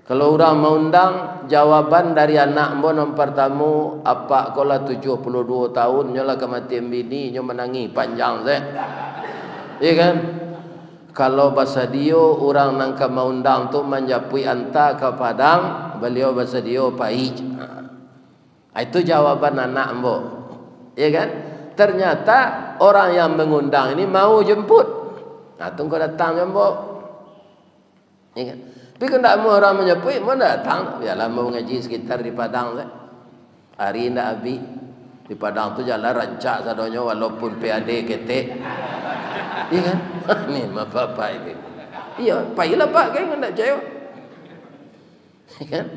Kalau orang mau undang, jawaban dari anak mo nomor pertama, apa kola 72 tahun nyola kematian bini nyo menangi panjang saya. Iya kan? Kalau bahasa Dio orang nangka mau undang tu menjapui anta ke Padang, beliau bahasa Dio pai. Itu jawaban anak mo. Iya kan? Ternyata orang yang mengundang ini mau jemput. Nah, tunggu datang jemput. Iya kan? Tapi kalau tak mau orang menyepui, mau datang. Yalah mau ngaji sekitar di Padang. Hari ini abi di Padang tu jalan rancak sadonya walaupun PAD ketek. Iya kan? Ni apa-apa itu. Iya, payahlah pak kan nak jawab. Iya kan?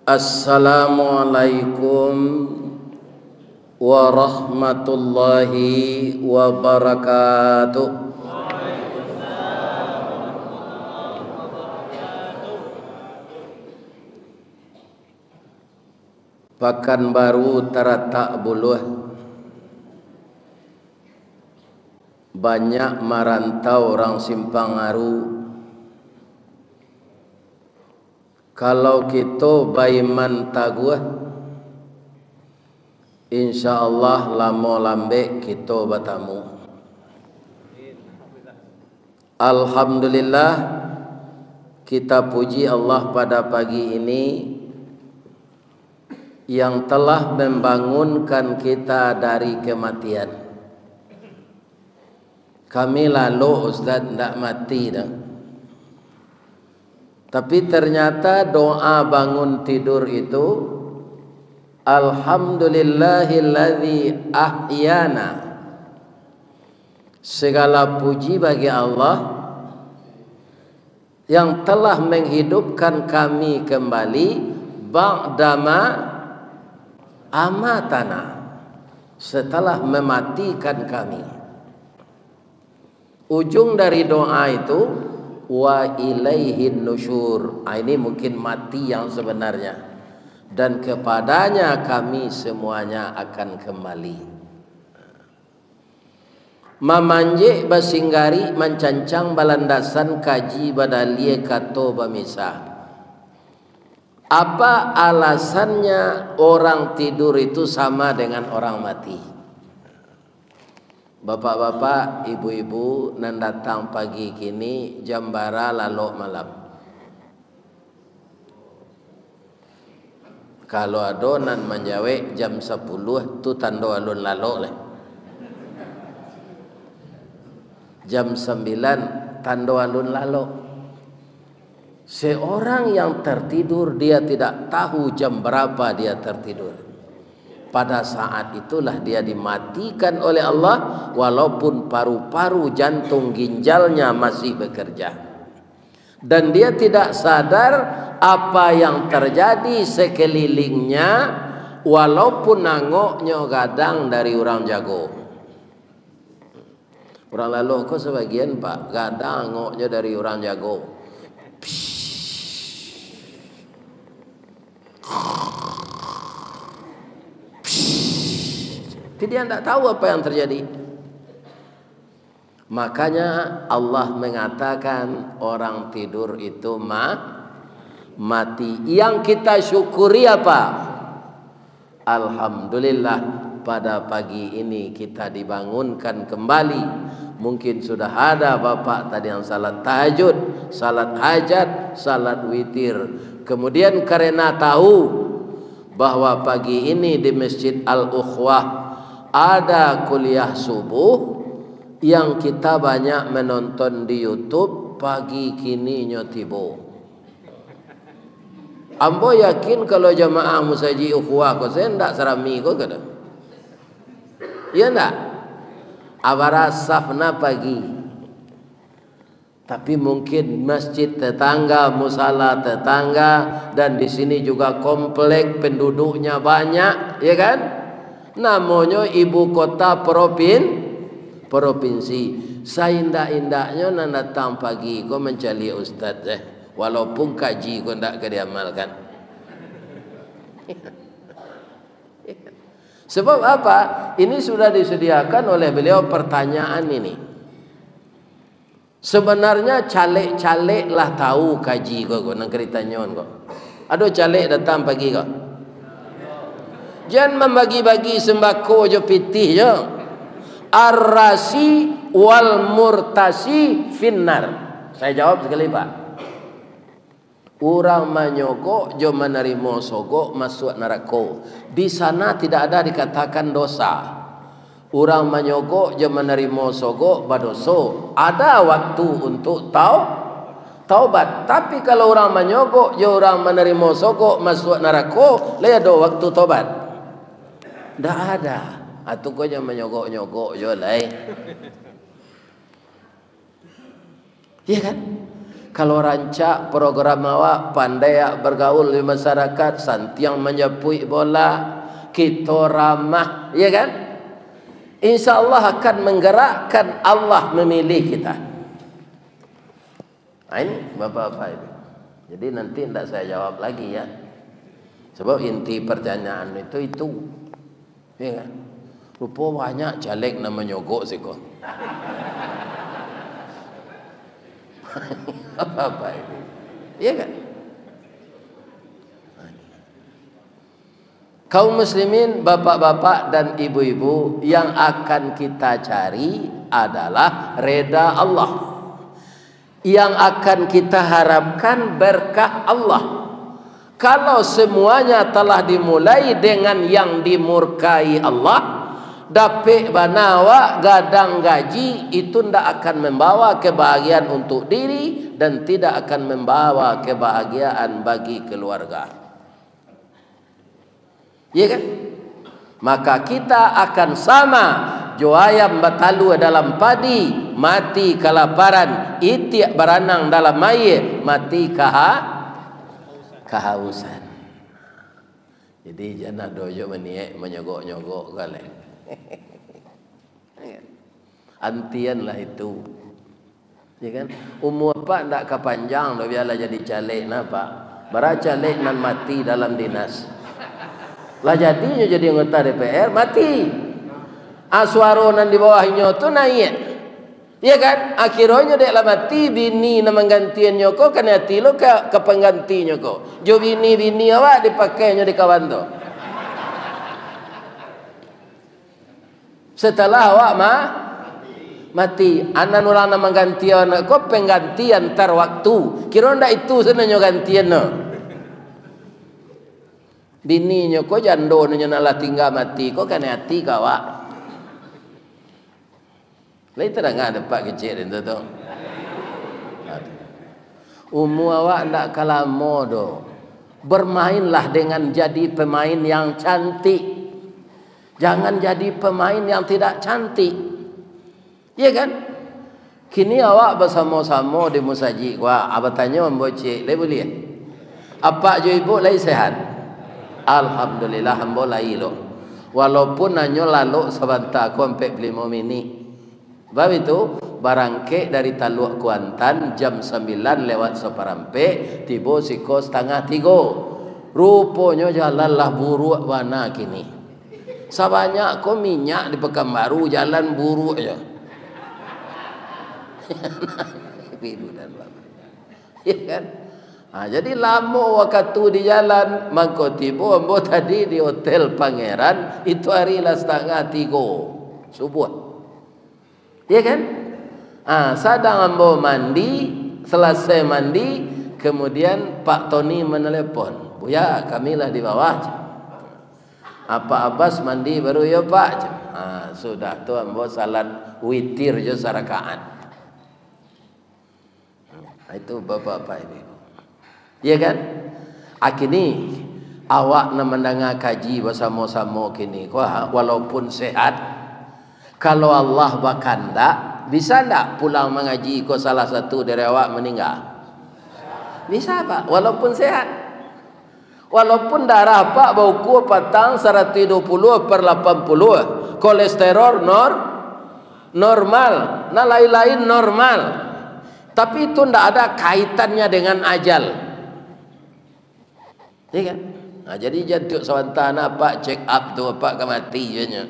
Assalamualaikum warahmatullahi wabarakatuh. Pekanbaru teratak buluh, banyak merantau orang Simpang Aru. Kalau kita baiman taguh, insyaallah lamo lambe kita bertamu. Alhamdulillah, kita puji Allah pada pagi ini yang telah membangunkan kita dari kematian. Kami lalu Ustaz tidak mati dah. Tapi ternyata doa bangun tidur itu, Alhamdulillahilladzi ahyana. Segala puji bagi Allah yang telah menghidupkan kami kembali ba'dama amatana, setelah mematikan kami. Ujung dari doa itu wa ilaihin nusyur. Ini mungkin mati yang sebenarnya, dan kepadanya kami semuanya akan kembali. Mamanjek basinggari mencancang balandasan kaji badalie kato bamisa. Apa alasannya orang tidur itu sama dengan orang mati? Bapak-bapak, ibu-ibu, nan datang pagi kini jam bara lalu malam. Kalau ada nan menjawab jam 10 tu tanda alun lalu leh. Jam 9 tanda alun lalu. Seorang yang tertidur dia tidak tahu jam berapa dia tertidur. Pada saat itulah dia dimatikan oleh Allah, walaupun paru-paru, jantung, ginjalnya masih bekerja. Dan dia tidak sadar apa yang terjadi sekelilingnya, walaupun nangoknya gadang dari orang jago. Orang lalu kok sebagian pak gadang ngoknya dari orang jago. Dia tidak tahu apa yang terjadi. Makanya Allah mengatakan orang tidur itu mati. Yang kita syukuri apa? Alhamdulillah, pada pagi ini kita dibangunkan kembali. Mungkin sudah ada bapak tadi yang salat tahajud, salat hajat, salat witir. Kemudian karena tahu bahwa pagi ini di Masjid Al-Ukhwah ada kuliah subuh yang kita banyak menonton di YouTube, pagi kini nyotibo. Ambo yakin kalau jamaah musaji ukhuwah ko saya ndak serami ko kada. Ya ndak? Abara safna pagi. Tapi mungkin masjid tetangga, musala tetangga, dan di sini juga komplek penduduknya banyak, ya kan? Namanya ibu kota provinsi. Saindah-indahnya nan datang pagi ko mencari ustaz walaupun kaji ko ndak ke diamalkan. Sebab apa? Ini sudah disediakan oleh beliau pertanyaan ini. Sebenarnya caleg-caleg lah tahu kaji kok nang ceritanya kok. Aduh caleg datang pagi kok. Jangan membagi-bagi sembako jo pitih jo. Ar-rasi wal murtasi finnar. Saya jawab sekali Pak. Orang menyogok jo menerima sogok masuk neraka. Di sana tidak ada dikatakan dosa. Orang menyogok jo menerima sogok berdosa. Ada waktu untuk taubat. Tapi kalau orang menyogok jo orang menerima sogok masuk neraka, le ada waktu taubat. Tidak ada. Atau kau jangan menyogok-nyogok je lah. Iya kan? Kalau rancak program awak pandai bergaul di masyarakat, santiang menyepui bola, kita ramah, iya kan? Insya Allah akan menggerakkan Allah memilih kita. Nah, ini Bapak-Bapak ini. Jadi nanti tidak saya jawab lagi ya. Sebab inti pertanyaan itu. Iya kan? Rupa banyak caleg nama nyogok sih kok. Apa ini? Iya kan? Kaum muslimin, bapak-bapak dan ibu-ibu, yang akan kita cari adalah reda Allah. Yang akan kita harapkan berkah Allah. Kalau semuanya telah dimulai dengan yang dimurkai Allah, dapat banawa gadang gaji, itu tidak akan membawa kebahagiaan untuk diri dan tidak akan membawa kebahagiaan bagi keluarga. Ya kan? Maka kita akan sama jo ayam batalu dalam padi, mati kelaparan, itiak beranang dalam air, mati kehausan. Jadi jangan dojo meniak menyogok-nyogok kali. Antian lah itu, ya kan? Umur apa ndak kepanjang lo biarlah jadi caleg napa? Bara caleg nan mati dalam dinas. Lah jadinya jadi anggota DPR mati. Aswaro nan di bawahnya tu naik. Ya kan? Akhirnya dek lah mati bini na menggantian nyoko kan hati lo ke pengganti nyoko. Jo bini awak dipakainya di kawan tu. Setelah awak mati, anak orang nak menggantian kau penggantian antar waktu. Kira ndak itu sebenarnya gantian no. Bininya kau jando nya nak tinggal mati, kau kan hati kau awak. Lai terang ada pak kecil itu tu. Umur awak ndak kalamo do. Bermainlah dengan jadi pemain yang cantik. Jangan jadi pemain yang tidak cantik. Iya kan? Kini awak bersama-sama di musajid. Wah, apa tanya membocik. Lai boleh? Apa jo ibu lai sehat? Alhamdulillah hamba lai lo. Walaupun hanya lalu sebentar aku sampai 5 minit. Sebab itu barangke dari Taluk Kuantan jam 9 lewat seperempat, tiba siko 2:30. Rupanya jalanlah buruk warna kini. Sebanyak kau minyak di Pekanbaru jalan buruk aja. Ibu dan bapak. Ya kan? Jadi lama waktu di jalan, maka tiba ambo tadi di Hotel Pangeran itu hari lah 2:30 subuh. Ya kan? Sedang ambo mandi, selesai mandi, kemudian Pak Tony menelepon. Buya, kamilah di bawah. Apa Abbas mandi baru ya Pak? Sudah tu ambo salat witir je sarakaat. Itu bapak-bapak ini. Ya kan? Kini awak nak mendengar kaji bersama-sama kini. Walaupun sehat, kalau Allah berkehendak, bisa tak pulang mengaji ko salah satu dari awak meninggal? Bisa Pak, walaupun sehat. Walaupun darah Pak bauku patang 120/80, kolesterol normal, nah lain-lain normal. Tapi itu tidak ada kaitannya dengan ajal. Ya kan? Jadi jantuk sebentar nak pak check up tu apa kan mati je nya.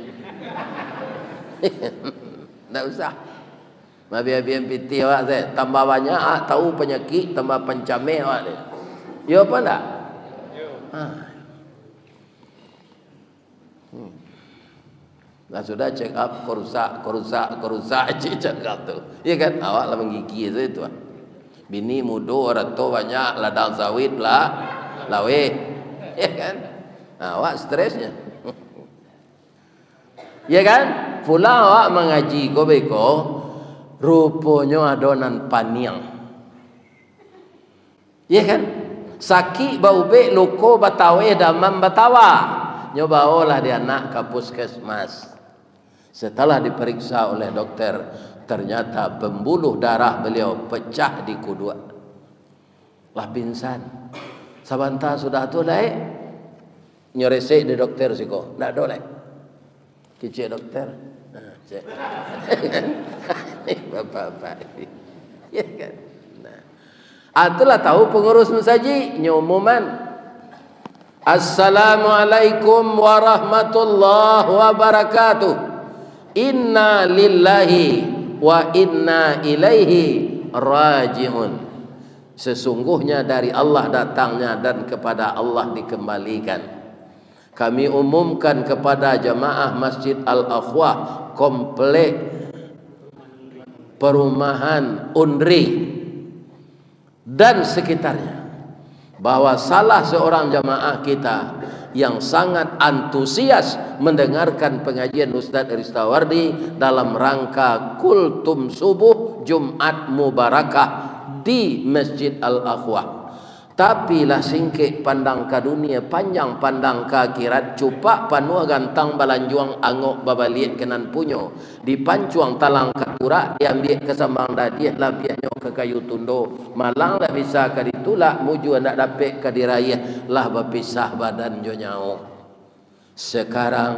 Tak usah. Mabiar PT awak saya tambah banyak tahu penyakit tambah pencameh awak dia. Ya apa tak? Nah sudah check up kerusak check up tu. Ya kan? Awak lah menggigil tu. Bini muda rato banyak ladang sawit lah lawe. Ya kan? Awak stresnya. Ya kan? Pulang awak mengaji beko rupanya adonan paniang. Ya kan? Sakit bau be luko batawe damam batawa. Nyobaolah dia anak ke puskesmas. Setelah diperiksa oleh dokter, ternyata pembuluh darah beliau pecah di kedua. Lah pingsan. Sabanta sudah tu lah nyoresek di dokter siko. Ndak dolek. Kicik dokter. Cek. Bapak-bapak. Ya kan. Nah. Itulah tahu pengurus mensaji nyumuman. Assalamualaikum warahmatullahi wabarakatuh. Inna lillahi wa inna ilaihi raji'un. Sesungguhnya dari Allah datangnya dan kepada Allah dikembalikan. Kami umumkan kepada jamaah Masjid Al-Akhwah komplek perumahan Undri dan sekitarnya bahwa salah seorang jamaah kita yang sangat antusias mendengarkan pengajian Ustaz Ristawardi dalam rangka kultum subuh Jumat Mubarakah di Masjid Al-Akhwah. Tapi lah singkik pandang ke dunia, panjang pandang ke akhirat, cupak panua gantang balanjuang angok babaliat kenan punyo, dipancuang talang katurak, diambil ke sambang dadiah labiahnya ke kayu tundo, malang lah bisa ke ditulak, muju nak dapat ke dirayah, lah berpisah badan jo nyao. Sekarang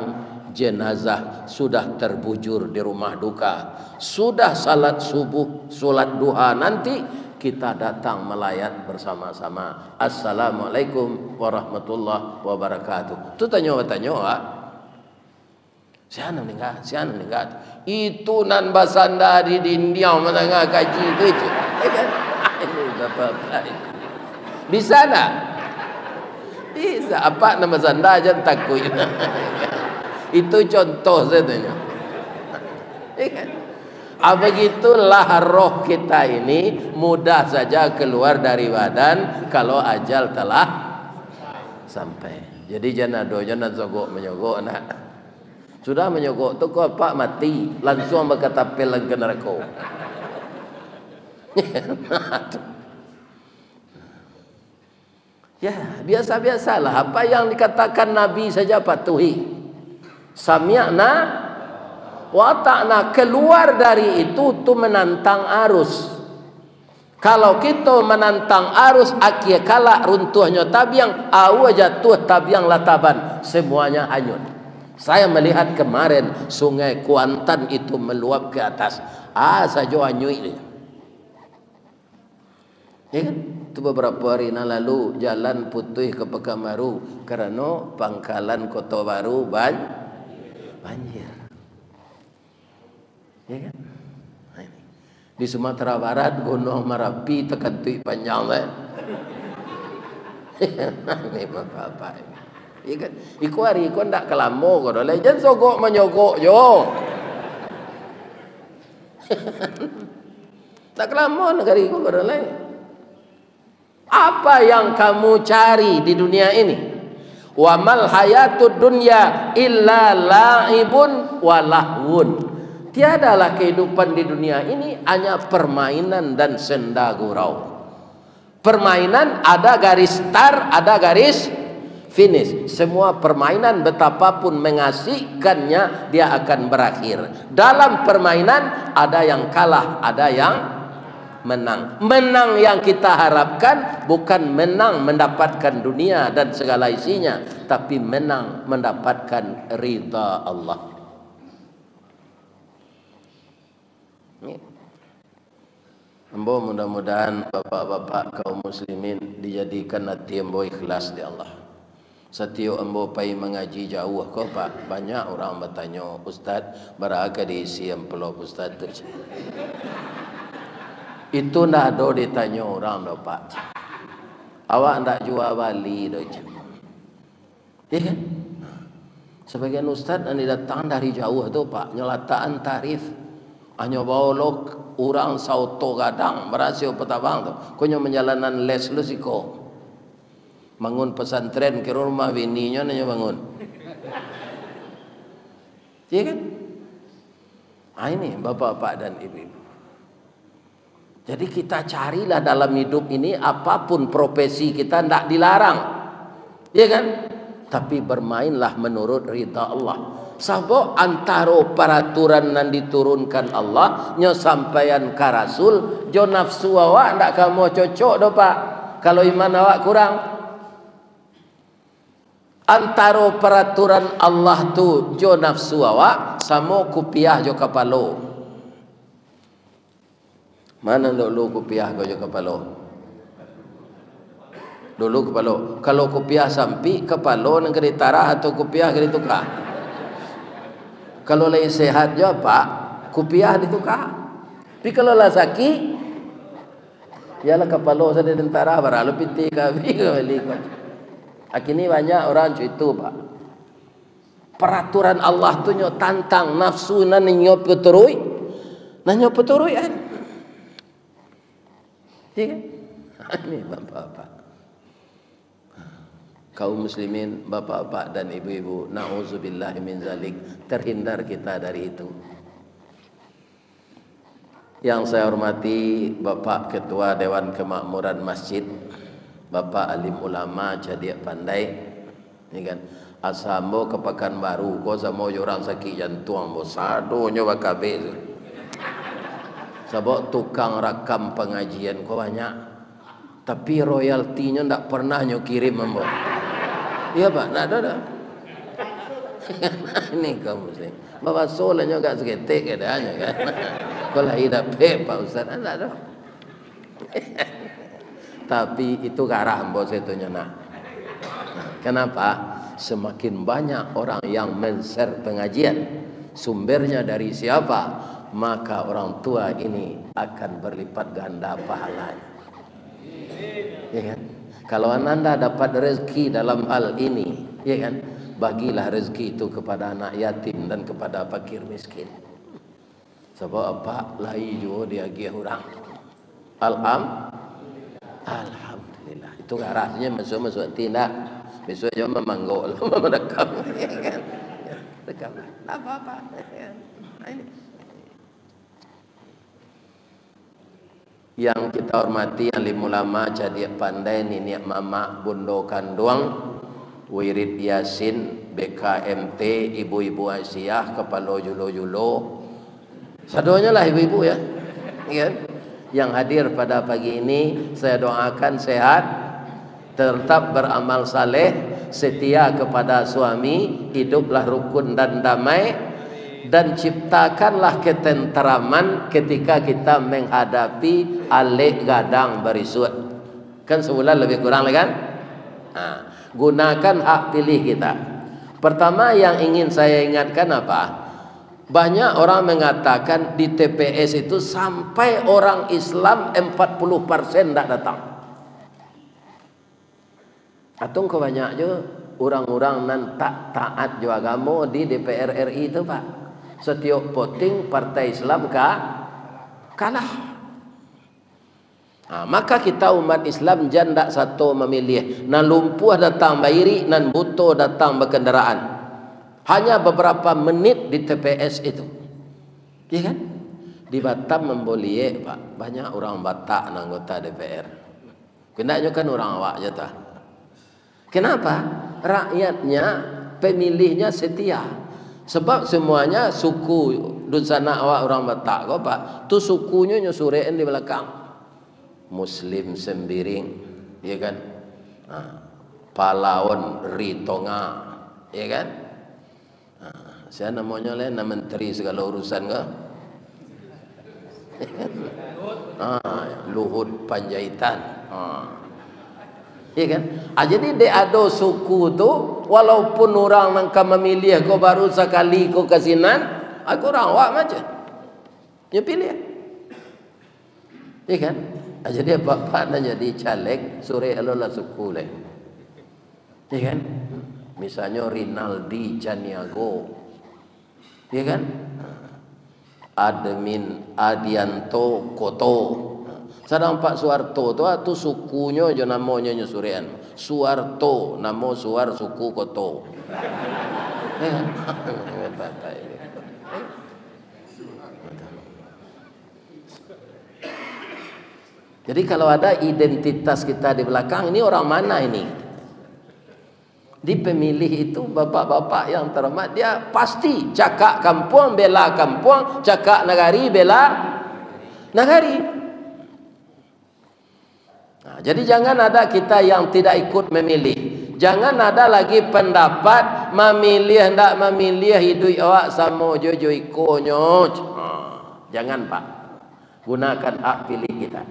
jenazah sudah terbujur di rumah duka, sudah salat subuh, solat duha, nanti kita datang melayat bersama-sama. Assalamualaikum warahmatullahi wabarakatuh. Tu tanya-tanya siapa meninggal? Itu nan basanda di dindiang menengah kaji tu je. Ini bapak-bapak. Bisa tak? Bisa. Apa nama sanda aja takut. Itu contoh saya tanya. Begitulah roh kita ini mudah saja keluar dari badan kalau ajal telah sampai. Jadi jangan sogok menyogok nak. Sudah menyogok tu kau pak mati langsung berkata pelang ke neraka. Ya biasa-biasalah apa yang dikatakan Nabi saja patuhi. Sami'na wa ta'na, keluar dari itu tu menantang arus. Kalau kita menantang arus akhir kala runtuhnya tabiang, awa jatuh tabiang lataban, semuanya hanyut. Saya melihat kemarin sungai Kuantan itu meluap ke atas. Saja hanyut ini. Ya kan? Itu beberapa hari lalu jalan putih ke Pekanbaru kerana pangkalan Kota Baru banjir. Ya kan? Di Sumatera Barat Gunung Merapi tekan tui panjang ini apa-apa. Ya kan? Iku hari iku ndak kelamo kau dah. Jangan sogok menyogok jo. Tak kelamo negara iku kau dah. Apa yang kamu cari di dunia ini? Wa mal hayatud dunya illa la'ibun wa lahwun. Tiadalah kehidupan di dunia ini hanya permainan dan senda gurau. Permainan ada garis start, ada garis finish. Semua permainan betapapun mengasihkannya dia akan berakhir. Dalam permainan ada yang kalah, ada yang menang. Menang yang kita harapkan bukan menang mendapatkan dunia dan segala isinya, tapi menang mendapatkan ridha Allah. Ambo mudah-mudahan bapak-bapak kaum muslimin dijadikan hati ambo ikhlas di Allah. Setiap ambo pai mengaji jauh kau pak, banyak orang bertanya, Ustaz, berapa diisi amplop Ustaz tu? Itu ndak do ditanya orang do pak. Awak ndak jual bali do. Ya kan? Sebagian Ustaz yang datang dari jauh tu pak, nyelataan tarif. Hanya bawa orang sauto gadang berhasil petabang tu. Kau menjalanan les lu siko. Bangun pesantren ke rumah bininya nanya bangun. Iya kan? Ini bapak-bapak dan ibu-ibu. Jadi kita carilah dalam hidup ini apapun profesi kita tidak dilarang. Iya kan? Tapi bermainlah menurut ridha Allah. Sabok antara peraturan yang diturunkan Allah nya sampaian ka Rasul, jo nafsu awak ndak kamu cocok do pak. Kalau iman awak kurang. Antara peraturan Allah tu jo nafsu awak sama kupiah jo kapalo. Mana dulu kupiah jo kapalo? Dulu kapalo. Kalau kupiah sampi kapalo nang kedi tarah atau kupiah kedi tukar. Kalau lagi sehat jo pak, kupiah ditukar. Tapi kalau lah sakit, yalah kapalo sada tentara baralu piti kabi kali. Akhirnya banyak orang itu pak. Peraturan Allah tu nyo tantang nafsu nan nyo peturui, kan? Iya. Ini bapak-bapak. Kaum muslimin, bapak-bapak dan ibu-ibu, na'udzubillah min zalik, terhindar kita dari itu. Yang saya hormati Bapak Ketua Dewan Kemakmuran Masjid, Bapak alim ulama jadi pandai, ini kan asambo ke Pekanbaru, kau sama orang sakit jantung, bo sado nyoba kabel, sebab tukang rakam pengajian kau banyak, tapi royaltinya ndak pernah nyo kirim ambo. Iya pak, ndak ada. Ini kamu sih, bawa solanya gak seketik adanya kan, kalau hidup pak Ustaz, ndak ada. Tapi itu garah bos itu nak. Kenapa? Semakin banyak orang yang men-share pengajian, sumbernya dari siapa, maka orang tua ini akan berlipat ganda pahalanya. Ya kan? Kalau anda dapat rezeki dalam hal ini, ya kan? Bagilah rezeki itu kepada anak yatim dan kepada fakir miskin. Sebab apa? Lai juga dia gih orang. Alhamdulillah. Itu arahnya masuk tindak. Besok jom memanggol, merekam, ya kan? Rekam. Apa-apa. Ini. Yang kita hormati alim ulama jadi pandai nini mama bundo kanduang, wirid yasin, BKMT, ibu-ibu Aisyah, kepala julo-julo. Sadonya lah ibu-ibu ya. Kan? Yang hadir pada pagi ini saya doakan sehat, tetap beramal saleh, setia kepada suami, hiduplah rukun dan damai, dan ciptakanlah ketenteraman ketika kita menghadapi alik gadang berisut. Kan sebulan lebih kurang kan? Nah, gunakan hak pilih kita. Pertama yang ingin saya ingatkan apa? Banyak orang mengatakan di TPS itu sampai orang Islam 40% tidak datang. Atau kebanyak juga orang-orang nan tak taat juga agama di DPR RI itu pak. Setiap voting partai Islam kalah. Nah, maka kita umat Islam jangan satu memilih. Nan lumpuh datang bayiri, nan buto datang berkendaraan. Hanya beberapa menit di TPS itu, ya kan? Di Batam membolie pak, banyak orang Batak anggota DPR. Kenanya kan orang awak je tah. Kenapa? Rakyatnya, pemilihnya setia. Sebab semuanya suku dusana awak orang Batak kok pak. Tu sukunya nyusurein di belakang. Muslim Sembiring, ya kan? Nah, Palawan Ritonga, ya kan? Saya namanya lain nama menteri segala urusan ke? Luhut Panjaitan. Ya kan? Jadi dia ada suku tu, walaupun orang nangka memilih kau baru sekali kau kasinan, aku orang awak macam. Dia pilih. Ya kan? Jadi bapak nak jadi caleg, sore alolah suku leh. Ya kan? Misalnya Rinaldi Caniago. Ya kan? Admin Adianto Koto. Sedang Pak Suharto tu sukunya je namanya nyusurian. Suharto, nama Suar suku Koto. Jadi kalau ada identitas kita di belakang, ini orang mana ini? Di pemilih itu bapak-bapak yang terhormat, dia pasti cakap kampung bela kampung, cakap nagari bela nagari. Nah, jadi jangan ada kita yang tidak ikut memilih. Jangan ada lagi pendapat memilih hendak memilih hidup awak sama jojo ikonyo. Jangan Pak. Gunakan hak pilih kita.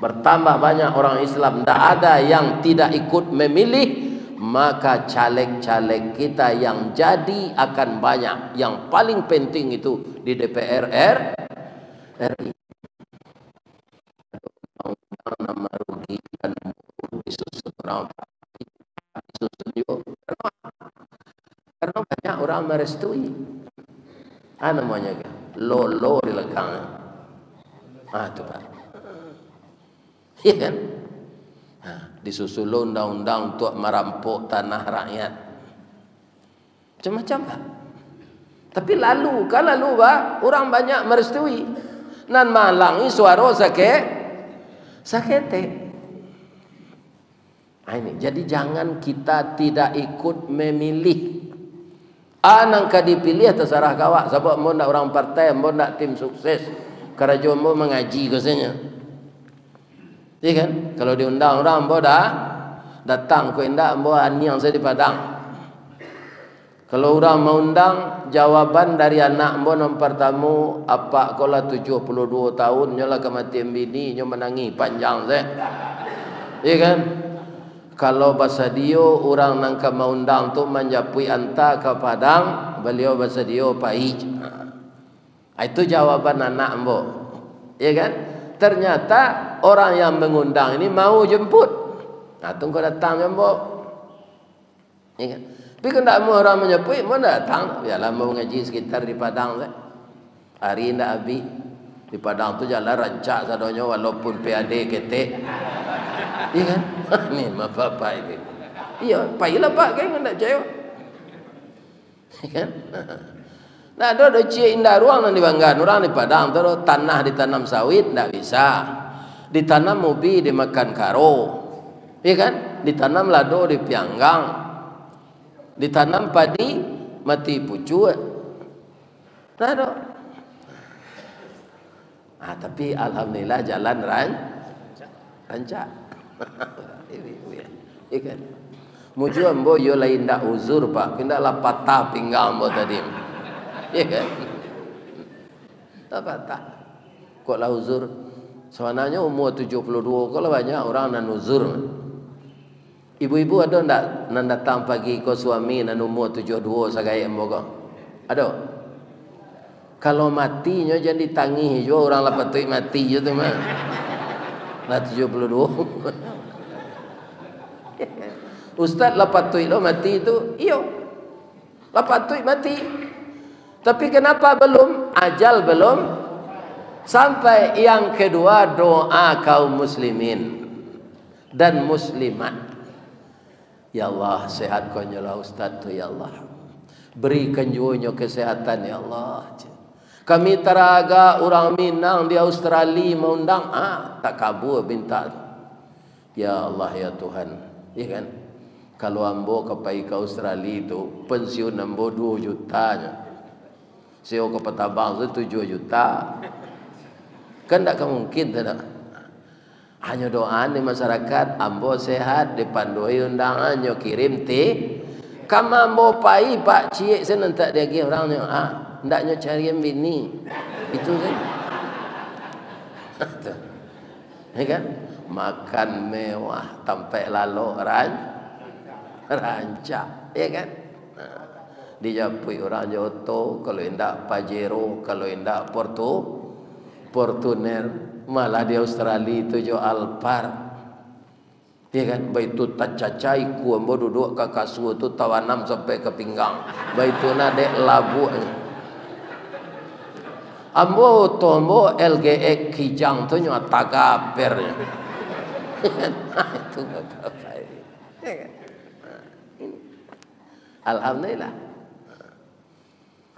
Bertambah banyak orang Islam, tidak ada yang tidak ikut memilih, maka caleg-caleg kita yang jadi akan banyak. Yang paling penting itu di DPR RI. Nama rugi dan disusun orang, disusun juga karena banyak orang merestui. Namanya lolo di belakang. Itu Pak. Iya kan? Disusul undang-undang untuk merampok tanah rakyat. Macam-macam Pak. Tapi lalu Pak, orang banyak merestui. Nan malangi suara sakete. Ini. Jadi jangan kita tidak ikut memilih. Nangka dipilih terserah kawak. Sebab mau nak orang partai, mau nak tim sukses. Kerajaan mau mengaji katanya. Iya kan? Kalau diundang orang mau dah datang ke indak mau aniang saya di Padang. Kalau orang mau undang, jawaban dari anak mbok nombor tamu apa kola 72 tahun nyola kematian bini nyo menangi panjang saya. Iya kan? Kalau bahasa Dio orang nangka mau undang tu menjapui anta ke Padang, beliau bahasa Dio pai. Itu jawaban anak mbok. Iya kan? Ternyata orang yang mengundang ini mau jemput. Tunggu datang mbok. Iya kan? Tapi kalau tak mau orang menyepui, mau datang. Biarlah mau ngaji sekitar di Padang. Hari ini abi di Padang tu jalan rancak sadonya walaupun PAD ketek. Iya kan? Ni bapak ini. Iya, payahlah Pak kan nak jaya. Iya kan? Nah, ada cik indah ruang yang dibanggakan orang di Padang tu tanah ditanam sawit tak bisa. Ditanam ubi dimakan karo. Iya kan? Ditanam lado di pianggang. Ditanam padi mati pucu. Tak ada. Tapi alhamdulillah jalan rancak. Ikan. Muju ambo yo lain dak uzur Pak, kindaklah patah pinggang ambo tadi. Ya kan? Tak patah. Kok lah uzur? Sebenarnya umur 72 kalau banyak orang nan uzur. Ibu-ibu ada ndak nan datang pagi ko suami nan umur 72 sagai ambo ko? Ada? Kalau matinya jangan ditangih jo orang lah patut mati je tu mah. Lah 72. Ustaz lah patut lo mati itu. Iyo. Lah patut mati. Tapi kenapa belum? Ajal belum sampai. Yang kedua, doa kaum muslimin dan muslimat. Ya Allah, sehatkan lah Ustaz tu ya Allah. Berikan juga kesehatan ya Allah. Kami teraga orang Minang di Australia mengundang, tak kabur minta. Ya Allah ya Tuhan, ya kan? Kalau ambo kepai ke Australia itu pensiun ambo 2 jutanya. Saya ke Petabang itu 7 juta. Kan tak mungkin tak. Hanya doa di masyarakat ambo sehat dipandoi undangannya kirim kamu ambo pai Pak Cik saya nanti dia lagi orangnya hendaknya cari yang bini itu saja. Ya kan? makan mewah sampai lalu rancak, ya kan? Dijapui orang Johto, kalau indak Pajero, kalau indak Fortuner, malah di Australia itu jo Alphard, ya kan? Baitu tak cacai ku ambo duduk ke kasur tu tawanam sampai ke pinggang, baitu nadek labu. Ambo tombo LGX kijang tu nyo tagaper. Itu apa ini? Alhamdulillah.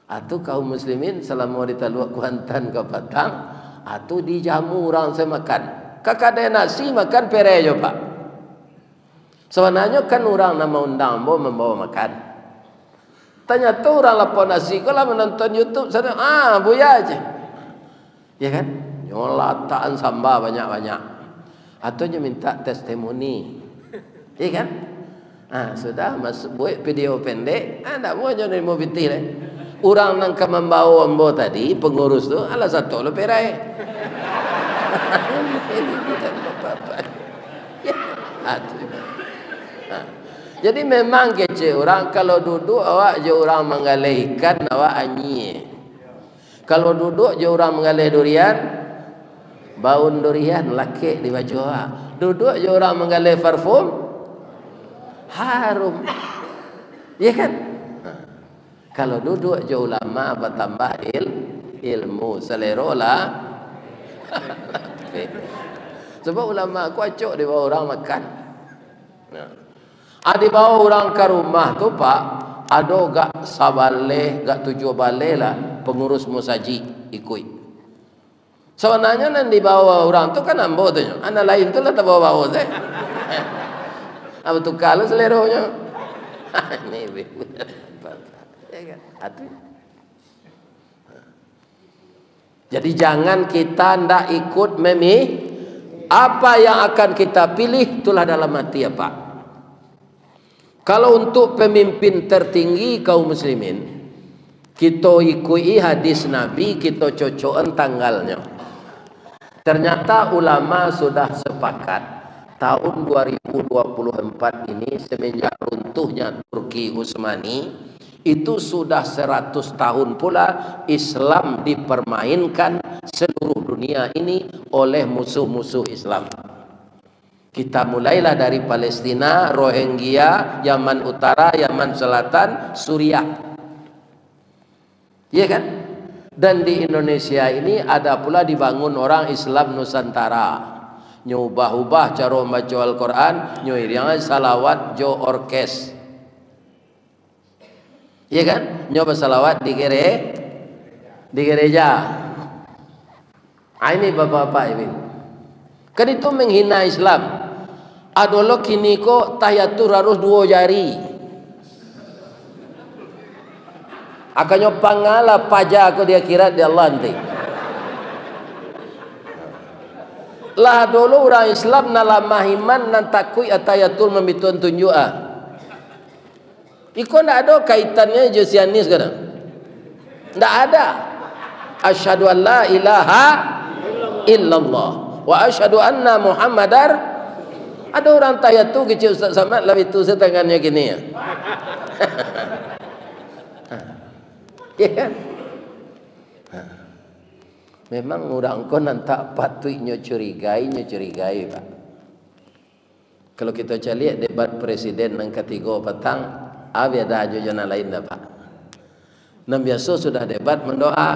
Atau kaum muslimin selama di Taluk Kuantan ke Batang, atau dijamu orang saya makan. Kakak ada nasi makan pere je pak. Sebenarnya kan orang nama undang membawa makan. Tanya tu orang lapor nasi, kalau menonton YouTube sana, buya aja, ya kan? Nyolataan sambal banyak-banyak, atau dia minta testimoni, ya kan? Sudah masuk buat video pendek, tak mau jadi mau bitir. Orang nang membawa ambo tadi pengurus tu, ala satu lo perai. Jadi memang kece orang kalau duduk awak je orang mengalih ikan awak anyi. Kalau duduk je orang mengalih durian, baun durian laki di baju awak. Duduk je orang mengalih parfum, harum. Ya kan? Kalau duduk je ulama bertambah ilmu selera lah. Sebab ulama aku acuk di bawah orang makan. Di bawah orang ke rumah tu pak, ada gak sabale, gak 7 bale lah pengurus musaji ikut. Sebenarnya nan di bawah orang tu kan ambo tu, anak lain tu lah tak bawa saya. Apa tu kalau seleronya? Ini jadi jangan kita ndak ikut memilih apa yang akan kita pilih, itulah dalam hati ya pak. Kalau untuk pemimpin tertinggi kaum muslimin, kita ikuti hadis Nabi, kita cocokan tanggalnya. Ternyata ulama sudah sepakat tahun 2024 ini semenjak runtuhnya Turki Utsmani, itu sudah 100 tahun pula Islam dipermainkan seluruh dunia ini oleh musuh-musuh Islam. Kita mulailah dari Palestina, Rohingya, Yaman Utara, Yaman Selatan, Suriah. Iya kan? Dan di Indonesia ini ada pula dibangun orang Islam Nusantara. Nyubah-ubah cara membaca Al-Quran, nyuiriangan salawat jo orkes. Iya kan? Nyoba salawat di gereja. Ini bapak-bapak ini. Kan itu menghina Islam. Adolo kini kok tahiyatul harus 2 jari. Akannya pangala pajak aku di akhirat di Allah nanti. Lah dulu orang Islam nalamah iman nan takui tahiyatul membituan tunjua. Iko ndak ada kaitannya Josianis kan? Ndak ada. Asyhadu an la ilaha illallah wa asyhadu anna Muhammadar. Ada orang tayat tu kecil Ustaz Samad lah itu setangannya gini ya. Ya kan? Memang orang kau nantak patutnya curigai pak. Kalau kita lihat debat presiden yang ketiga petang, ada aja jana lain dah pak. Nam biasa sudah debat mendoa,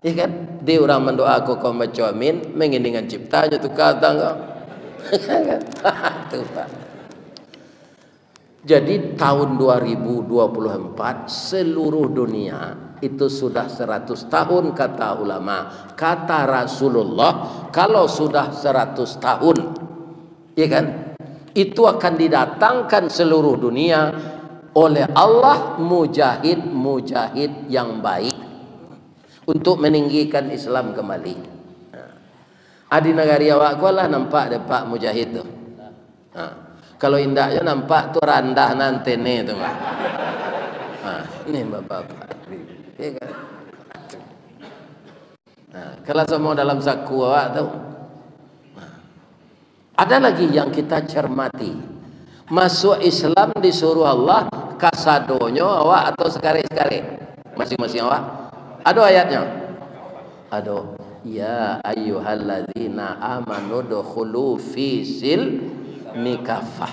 ya kan? Dia orang mendoa aku kau baca amin, menginginkan ciptanya tu kata enggak. Tuh, Pak. Jadi tahun 2024 seluruh dunia itu sudah 100 tahun kata ulama, kata Rasulullah, kalau sudah 100 tahun, ya kan? Itu akan didatangkan seluruh dunia oleh Allah mujahid yang baik untuk meninggikan Islam kembali. Adi negari awak ko lah nampak de Pak Mujahid tu. Kalau indahnya nampak tu randah nanti ni tu. Ini bapak-bapak. Ya kan? Kalau semua dalam saku awak tu. Ada lagi yang kita cermati. Masuk Islam disuruh Allah kasadonyo awak atau sekali-sekali masing-masing awak. Ada ayatnya. Ada. Ya ayyuhalladzina amanu dukhulu fi silmi kafah.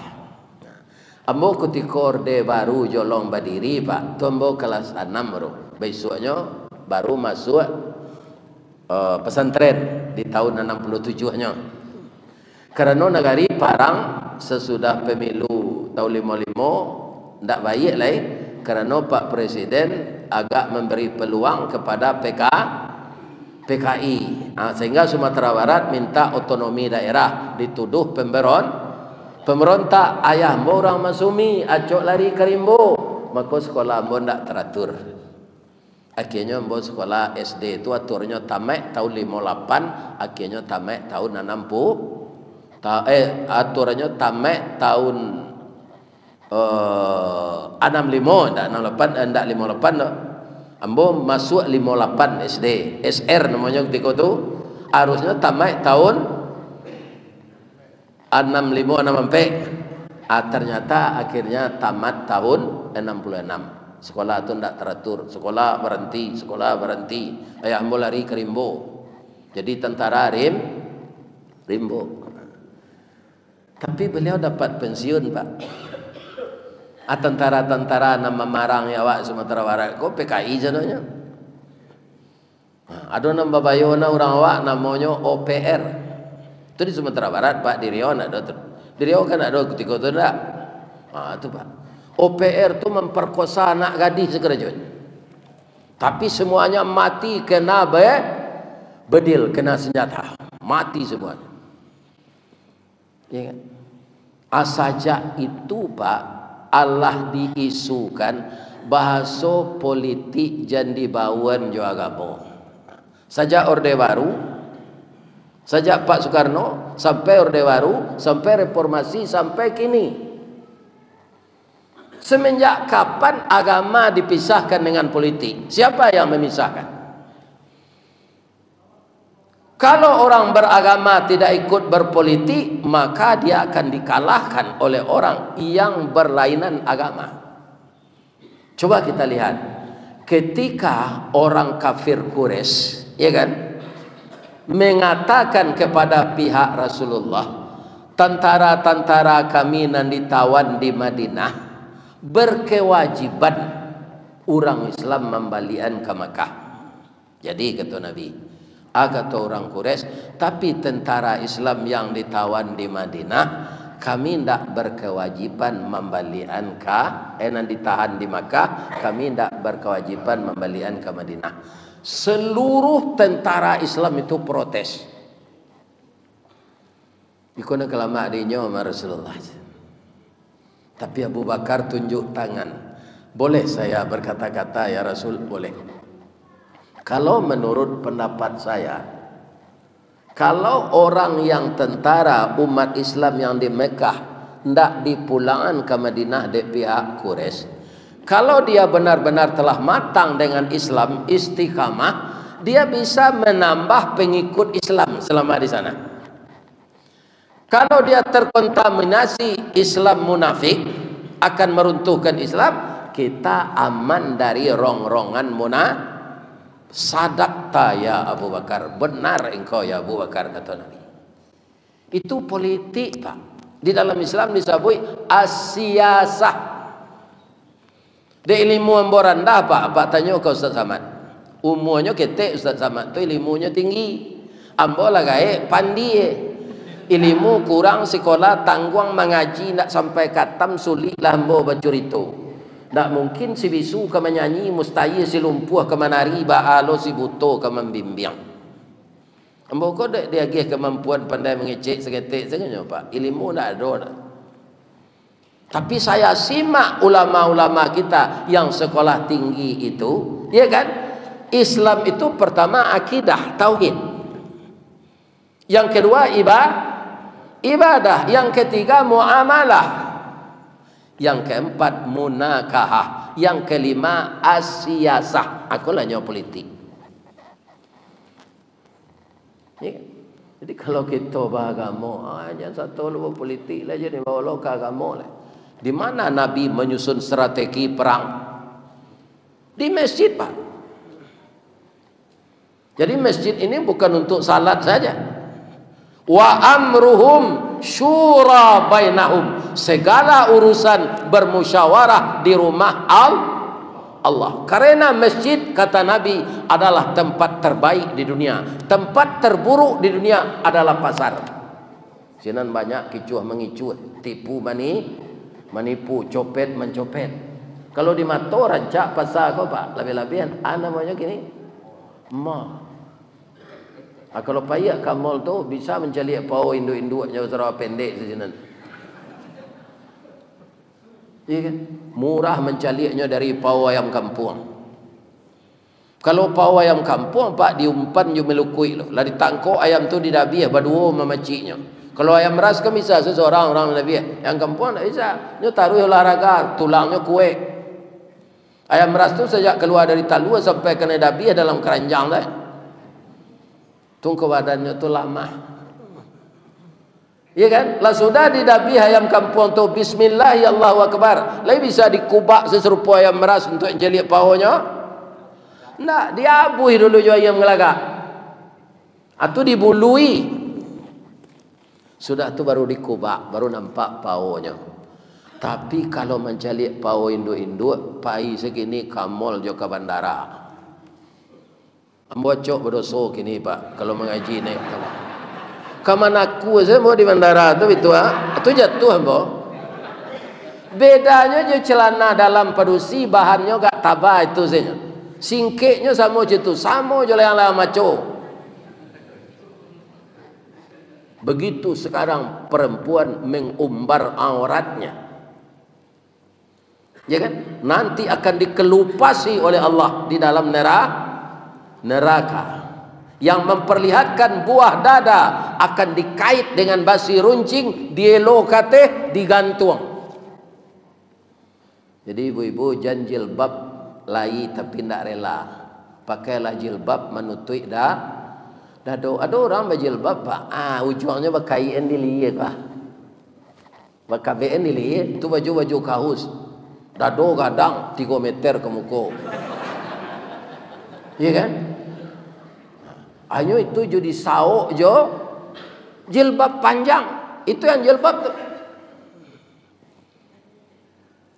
Ambo ketika orde baru jolong berdiri Pak, tombo kelas 6 baru. Besoknya baru masuk pesantren di tahun 67-nya. Karena negari parang sesudah pemilu tahun 55 tidak baik lah, karena Pak Presiden agak memberi peluang kepada PKI, sehingga Sumatera Barat minta otonomi daerah, dituduh pemberontak. Ayah mbo orang masumi acok lari ke rimbo, maka sekolah mbo tidak teratur. Akhirnya mbo sekolah SD itu aturnya tamat tahun 58, akhirnya tamat tahun 60. Aturannya tamat tahun 65, tidak 68, tidak 58. Ambo masuk 58 SD, SR namanya ketika itu. Harusnya tamat tahun 65 sampai. Ternyata akhirnya tamat tahun 66. Sekolah itu tidak teratur, sekolah berhenti. Ayah ambo lari ke rimbo. Jadi tentara rimbo. Tapi beliau dapat pensiun Pak. Tentara-tentara nama marang ya awak Sumatera Barat kok PKI jadinya. Ada nama bayona orang awak namanya OPR. Itu di Sumatera Barat Pak, di Riau ada tuh. Di Riau kan ada ketika itu enggak. Itu Pak. OPR itu memperkosa anak gadis sekerajut. Tapi semuanya mati kena bedil, kena senjata. Mati semuanya. Ya kan? Sejak itu Pak, Allah diisukan bahasa politik jandi bawan jo agama. Sejak Orde Baru, sejak Pak Soekarno sampai Orde Baru, sampai reformasi, sampai kini. Semenjak kapan agama dipisahkan dengan politik? Siapa yang memisahkan? Kalau orang beragama tidak ikut berpolitik, maka dia akan dikalahkan oleh orang yang berlainan agama. Coba kita lihat, ketika orang kafir Quraisy, ya kan, mengatakan kepada pihak Rasulullah, tentara-tentara kami yang ditawan di Madinah berkewajiban orang Islam membalikan ke Makkah. Jadi kata Nabi, kata orang Quraisy, tapi tentara Islam yang ditawan di Madinah kami tidak berkewajiban membalikan yang ditahan di Makkah, kami tidak berkewajiban membalikan ke Madinah. Seluruh tentara Islam itu protes. Ikut kelama adanya Rasulullah. Tapi Abu Bakar tunjuk tangan. Boleh saya berkata-kata ya Rasul? Boleh. Kalau menurut pendapat saya, kalau orang yang tentara umat Islam yang di Mekah tidak dipulangkan ke Madinah dari pihak Quraisy, kalau dia benar-benar telah matang dengan Islam, istiqamah, dia bisa menambah pengikut Islam selama di sana. Kalau dia terkontaminasi Islam munafik, akan meruntuhkan Islam, kita aman dari rong-rongan munafik. Sadaqta ya Abu Bakar, benar engkau ya Abu Bakar, kata Nabi. Itu politik Pak. Di dalam Islam disebut as-siyasah. Di ilmu amboranda Pak tanya ke Ustaz Samad. Umurnya ketek Ustaz Samad tu ilmunya tinggi. Ambo lah gae pandi. Ilmu kurang sekolah tangguang mengaji nak sampai katam sulit lah ambo bacurito. Tak mungkin si bisu ke menyanyi, mustahil si lumpuh ke menari, ba'alo si buto ke membimbing. Ambo kau dia agih kemampuan pandai mengecek seketik saja Pak. Ilmu tak ada. Tapi saya simak ulama-ulama kita yang sekolah tinggi itu, ya kan? Islam itu pertama akidah, tauhid. Yang kedua ibadah. Yang ketiga muamalah. Yang keempat munakahah. Yang kelima asiyasah. Aku lah nyawa politik. Jadi kalau kita beragama, jangan satu lu politik lah jadi bawa lo ke agama lah. Di mana Nabi menyusun strategi perang? Di masjid, Pak. Jadi masjid ini bukan untuk salat saja. Wa amruhum syura bainahum. Segala urusan bermusyawarah di rumah Allah. Karena masjid, kata Nabi, adalah tempat terbaik di dunia. Tempat terburuk di dunia adalah pasar. Sinan banyak kicuh mengicuh, tipu manipu, copet mencopet. Kalau di mata rancak pasar kau, Pak, lebih-lebihan namanya gini mall. Kalau payah ke mall tu bisa mencari pau induk-induk jauh serah pendek sejenan. Iya kan? Murah mencalinya dari pau ayam kampung. Kalau pau ayam kampung, Pak, diumpan je melukui lo. Lah ditangkok ayam tu didabiah berdua memaciknya. Kalau ayam ras kan bisa seseorang orang dabiah. Yang kampung tak bisa. Nyo taruh olahraga, tulangnya kue. Ayam ras tu sejak keluar dari talua sampai kena dabiah dalam keranjang dah. Tunggu badannya tu lama. Ya kan? Lah sudah didabi ayam kampung tu bismillah ya Allahu akbar. Lah bisa dikubak seserupa ayam meras untuk jeliak pahonya? Ndak, diabuhi dulu jo ayam gelagak. Atau dibului. Sudah tu baru dikubak, baru nampak pahonya. Tapi kalau menceliak paho induk-induk, pai segini kamol jo ke bandara. Ambocok berdosa kini, Pak, kalau mengaji naik kapal. Kamanaku saya mau di bandara tu itu jatuh ambo. Bedanya je celana dalam padusi bahannya gak tabah itu saja. Singkeknya sama je tu, sama je yang lain maco. Begitu sekarang perempuan mengumbar auratnya. Ya kan? Nanti akan dikelupasi oleh Allah di dalam neraka. Yang memperlihatkan buah dada akan dikait dengan basi runcing, dielo kate digantung. Jadi ibu-ibu jangan jilbab lai tapi tidak rela. Pakailah jilbab menutup dado. Ada orang berjilbab, Pak. Ujungnya berkaian dilihat, Pak. Berkaian dilihat. Itu baju-baju kaos. Dado kadang 3 meter ke muka. Iya kan? Hanya itu jadi sauk jo jilbab panjang. Itu yang jilbab tu.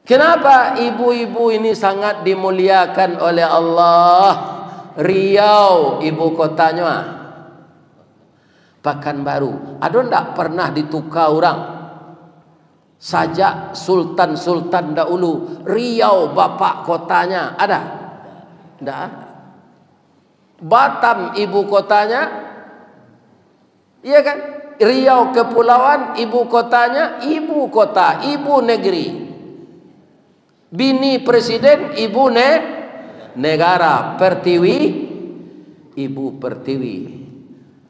Kenapa ibu-ibu ini sangat dimuliakan oleh Allah? Riau ibu kotanya. Pekanbaru. Ada ndak pernah ditukar orang? Sajak sultan-sultan dahulu, Riau bapak kotanya ada? Ndak. Batam ibu kotanya, iya kan? Riau kepulauan ibu kotanya, ibu kota, ibu negeri. Bini presiden ibu negara. Pertiwi ibu pertiwi.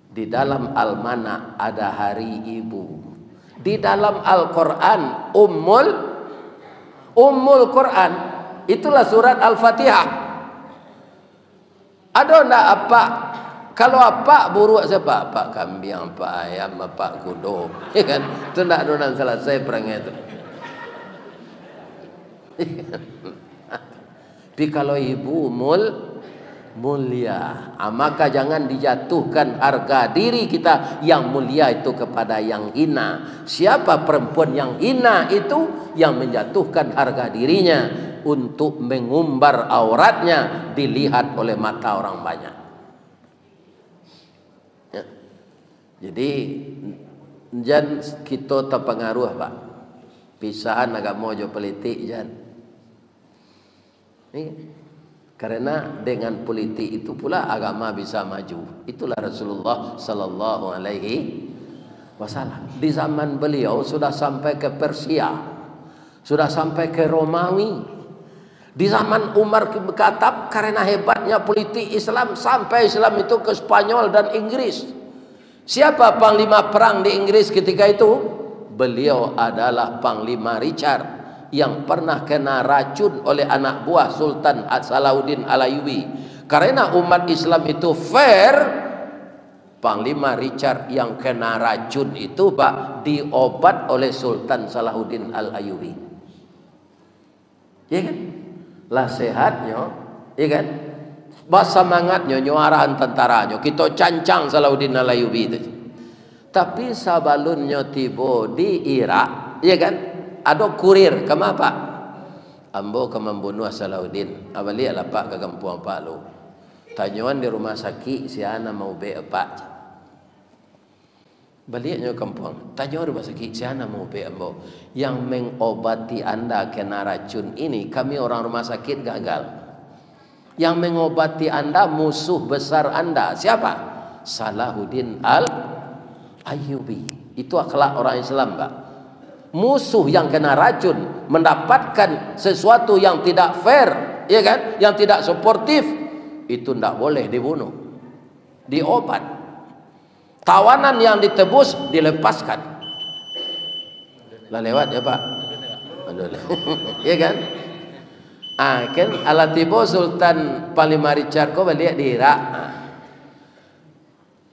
Di dalam Al-Mana ada hari ibu. Di dalam Al-Quran Ummul Quran itulah surat Al-Fatihah. Ada ndak apa? Kalau apa buruk siapa? Pak kambing, Pak ayam, Pak kudo. Ya kan? Itu ndak ada selesai perangnya itu. Tapi kalau ibu mulia, maka jangan dijatuhkan harga diri kita yang mulia itu kepada yang hina. Siapa perempuan yang hina itu? Yang menjatuhkan harga dirinya untuk mengumbar auratnya dilihat oleh mata orang banyak. Ya. Jadi jangan kita terpengaruh, Pak. Pisahan agama jo politik jangan. Karena dengan politik itu pula agama bisa maju. Itulah Rasulullah sallallahu alaihi wasallam. Di zaman beliau sudah sampai ke Persia, sudah sampai ke Romawi. Di zaman Umar bin Khattab, karena hebatnya politik Islam, sampai Islam itu ke Spanyol dan Inggris. Siapa panglima perang di Inggris ketika itu? Beliau adalah Panglima Richard, yang pernah kena racun oleh anak buah Sultan Salahuddin Alayubi. Karena umat Islam itu fair, Panglima Richard yang kena racun itu Pak diobat oleh Sultan Salahuddin Al-Ayyubi. Ya kan? Lah sehatnya, ya kan? Bas semangatnya nyuarahan tentaranya. Kita cancang Salahuddin Al-Ayyubi itu. Tapi sabalunnya tiba di Irak, ya kan? Ada kurir kemana Pak? Ambo ke membunuh Salahuddin. Abalik lah Pak ke kampung Pak lu. Tanyuan di rumah sakit si ana mau be Pak. Baliknya kampung, tanya rumah sakit, siapa mau ambo yang mengobati anda kena racun ini, kami orang rumah sakit gagal. Yang mengobati anda musuh besar anda, siapa? Salahuddin Al-Ayyubi. Itu akhlak orang Islam Pak. Musuh yang kena racun mendapatkan sesuatu yang tidak fair, ya kan? Yang tidak suportif, itu tidak boleh dibunuh, diobat. Tawanan yang ditebus dilepaskan. Lah lewat ya Pak. Iya kan? Kan ala tibo Sultan Panglima Richard ko balik di Irak.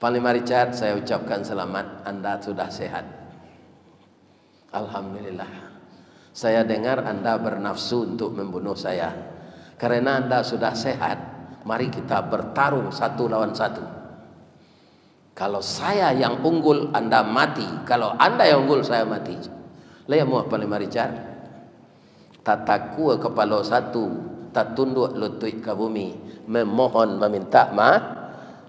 Panglima Richard, saya ucapkan selamat, Anda sudah sehat. Alhamdulillah. Saya dengar Anda bernafsu untuk membunuh saya. Karena Anda sudah sehat, mari kita bertarung satu lawan satu. Kalau saya yang unggul, Anda mati. Kalau Anda yang unggul, saya mati. Lihat mau Panglima Richard. Tataku kepala satu, tak tunduk lutut ke bumi, memohon meminta maaf.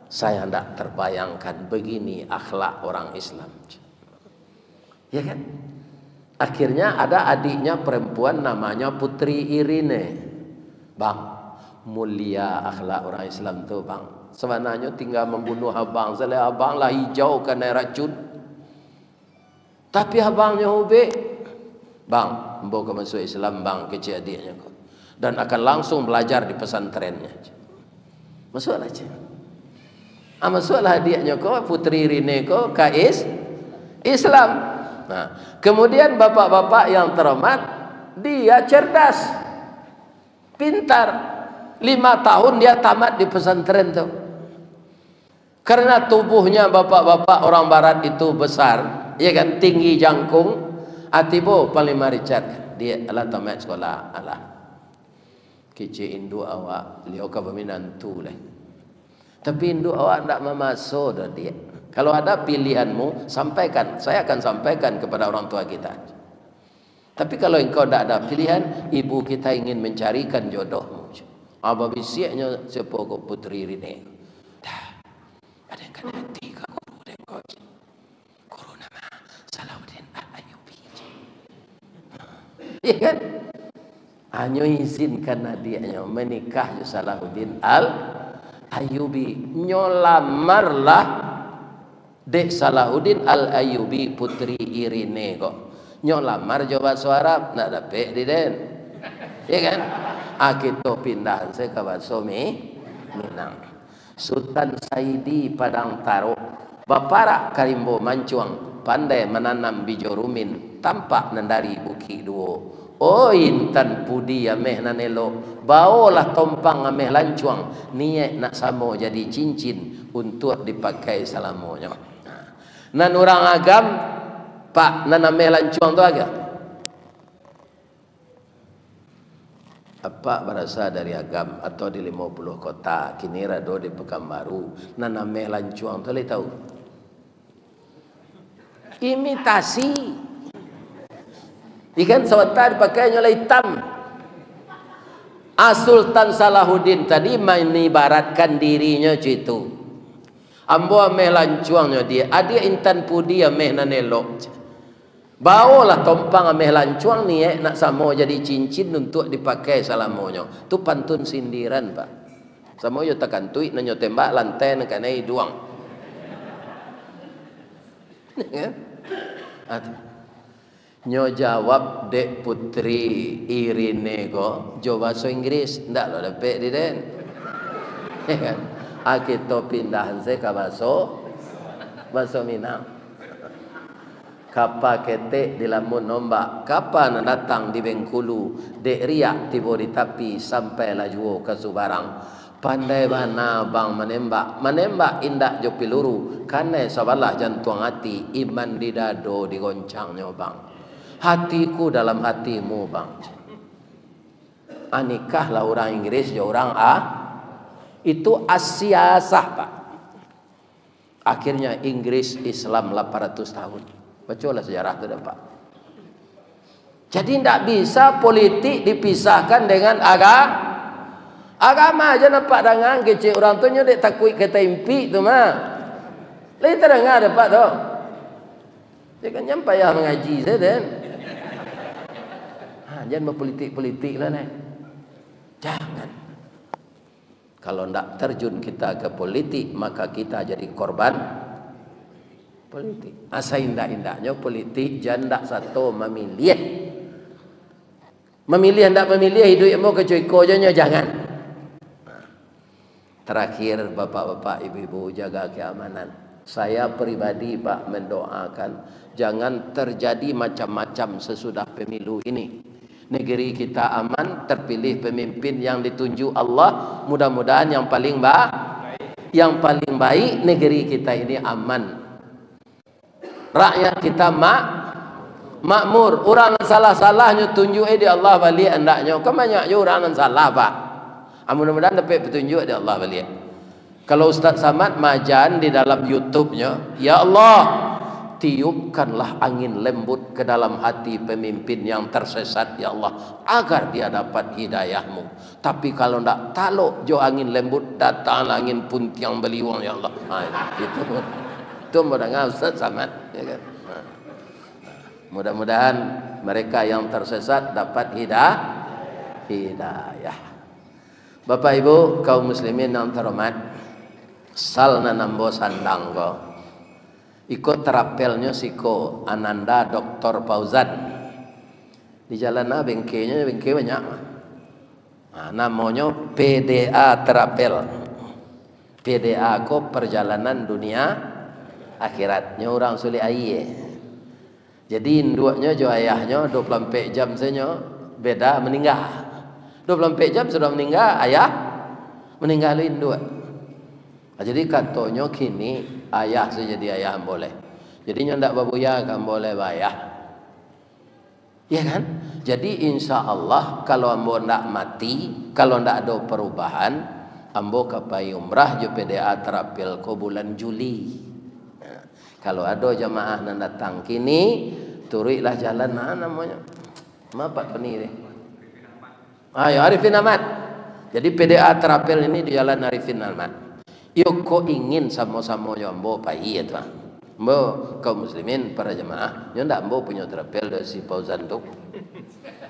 Saya tidak terbayangkan begini akhlak orang Islam. Ya kan? Akhirnya ada adiknya perempuan namanya Putri Irene. Bang, mulia akhlak orang Islam tuh Bang. Sebenarnya tinggal membunuh abang. Selain abang lah hijau kena racun. Tapi abangnya ube. Bang, mbok ke masuk Islam bang, kecil adiknya kok. Dan akan langsung belajar di pesantrennya. Masuklah cik. Masuklah adiknya kok, Putri Rine kok, kais Islam. Nah, kemudian bapak-bapak yang terhormat, dia cerdas, pintar. 5 tahun dia tamat di pesantren tuh. Karena tubuhnya bapak-bapak orang barat itu besar, ya kan, tinggi jangkung. Atibo Panglima Richard dia ala tamat sekolah ala. Kecil Indo awak liau ka peminantu lah. Tapi Indo awak ndak memasuk dah dia. Kalau ada pilihanmu sampaikan, saya akan sampaikan kepada orang tua kita. Tapi kalau engkau tidak ada pilihan, ibu kita ingin mencarikan jodohmu. Apa bisiaknya siapa kau Putri Rine? Dah, ada yang kena hati ke guru dan kau. Guru nama Salahuddin Al-Ayyubi. Iya kan? Hanya izinkan adiknya menikah dengan Salahuddin Al-Ayyubi. Nyolamarlah dek Salahuddin Al-Ayyubi Putri Irine kok. Nyolamar coba suara nak dapat di den. Iya kan? Kita pindah saya ke Basomi Minang. Sultan Saidi Padang Taro Baparak Karimbo Mancuang pandai menanam bijo rumin tampak nandari buki duo. Oh intan pudi ameh nanelo bawalah tompang ameh lancuang niat nak samo jadi cincin untuk dipakai salamonya. Nan orang agam Pak nan ameh lancuang tu agak apa berasal dari agam atau di 50 kota kini rado di Pekanbaru naname lancuang tu boleh tahu imitasi ikan sebentar dipakai nyala hitam. Sultan Salahuddin tadi menibaratkan dirinya itu ambo ameh lancuangnya dia adia intan pudi ameh nanelok. Bawalah tompang ameh lancuang ni nak samo jadi cincin untuk dipakai salamonya. Tu pantun sindiran Pak. Samo yo tekan tuik nanyo tembak lantai nak kanai duang. Nyo jawab dek Putri Irine ko jo bahasa Inggris ndak lo dapat di den. Kita pindahan saya ke bahasa Minang. Kapa ketek di lamun nombak kapan datang di Bengkulu dek riak tiba di tapi sampai laju ke Subarang Pandai bana bang menembak indak jo peluru, karena sabalah jantung hati, iman di dado digoncangnya bang. Hatiku dalam hatimu bang. Anikah lah orang Inggris jo orang itu asiasah pak. Akhirnya Inggris Islam 800 tahun. Bacalah sejarah itu dah pak. Jadi tidak bisa politik dipisahkan dengan agama aja nampak dengan kecil orang tu nyodek takut kata impi tu mah. Lain terdengar dapat tu. Dia kan nyampai yang mengaji saya dan. Jangan berpolitik-politik lah nih. Jangan. Kalau tidak terjun kita ke politik, maka kita jadi korban politik. Asa indah-indahnya politik jangan satu memilih. Memilih hendak memilih hidup mau kecuikonya jangan. Terakhir bapak-bapak, ibu-ibu, jaga keamanan. Saya pribadi pak mendoakan jangan terjadi macam-macam sesudah pemilu ini. Negeri kita aman, terpilih pemimpin yang ditunjuk Allah. Mudah-mudahan yang paling baik negeri kita ini aman. Rakyat kita makmur. Orang salah-salahnya tunjuk di Allah balik hendaknya. Kan banyak je orang salah pak. Mudah-mudahan dapat petunjuk di Allah balik. Kalau Ustaz Samad majan di dalam YouTube-nya, ya Allah, tiupkanlah angin lembut ke dalam hati pemimpin yang tersesat ya Allah, agar dia dapat hidayahmu. Tapi kalau tidak taluk jo angin lembut, datang angin puntiang beliwang ya Allah. Itu mudah-mudahan Ustaz Samad ya kan? Mudah-mudahan mereka yang tersesat dapat hidayah. Bapak Ibu kaum muslimin yang terhormat, salna nambo sandang ko. Ikut terapelnya siko Ananda Dr. Fauzan. Di jalan bengkelnya banyak. Namanya PDA terapel. PDA ko perjalanan dunia akhiratnya orang suli aye. Jadi induaknya jo ayahnya 24 jam saja beda meninggal. 24 jam sudah meninggal ayah, meninggal induk. Jadi katanya kini ayah saja jadi ayah boleh. Jadi ndak babuya kan boleh bayah. Ya kan? Jadi insya Allah kalau ambo ndak mati, kalau ndak ada perubahan, ambo kapai umrah jo PDA terapil ko bulan Juli. Kalau ada jamaah yang datang kini, turutlah jalan namanya. Apa peni ni? Ayo Arifin Ahmad. Jadi PDA terapil ini di jalan Arifin Ahmad. Yo ko ingin sama-sama yo ambo pai ya tuan. Ambo kaum muslimin para jamaah, yo ndak ambo punya terapil dari si Fauzan tu.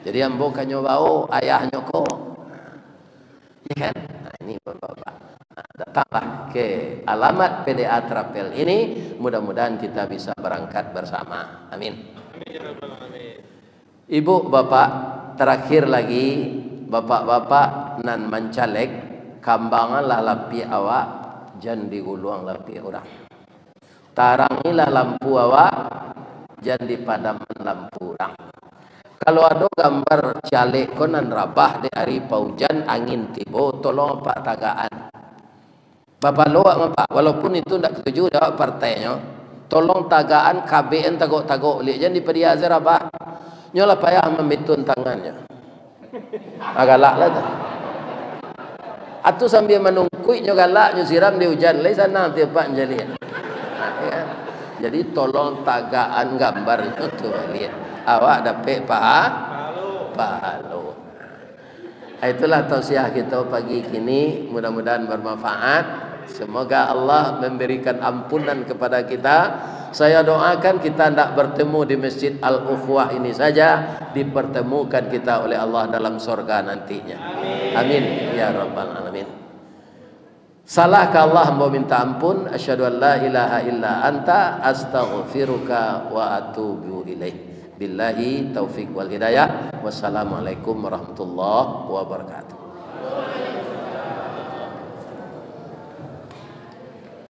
Jadi ambo kanyo bau ayahnya ko. Ya kan? Nah, ini bapak-bapak. Datanglah ke alamat PDA terapil ini, mudah-mudahan kita bisa berangkat bersama. Amin. Ibu bapak, terakhir lagi bapak-bapak nan mencalek kambanganlah lapi awak, jangan diguluang lapi orang. Tarangilah lampu awak, jangan dipadamkan lampu orang. Kalau ada gambar caleg konan rabah di hari paujan angin tiba, tolong pak tagaan. Bapak loak ngapa, walaupun itu tidak setuju dengan partainya, tolong tagaan KBN tagok-tagok lihat jangan diperiaza rabah. Nyolah payah membetun tangannya. Agalak lah tu. Atu sambil menungkui nyogalak siram di hujan lai sana tiap jadi. Ya. Jadi tolong tagaan gambar itu lihat. Awak dapat pahala. Itulah tausiah kita pagi kini, mudah-mudahan bermanfaat. Semoga Allah memberikan ampunan kepada kita. Saya doakan kita tidak bertemu di Masjid Al-Ukhwah ini saja, dipertemukan kita oleh Allah dalam surga nantinya. Amin ya rabbal alamin. Salah ke Allah mau minta ampun. Asyhadu an la ilaha illa anta astaghfiruka wa atubu ilaih. Billahi taufiq wal hidayah. Wassalamualaikum warahmatullahi wabarakatuh.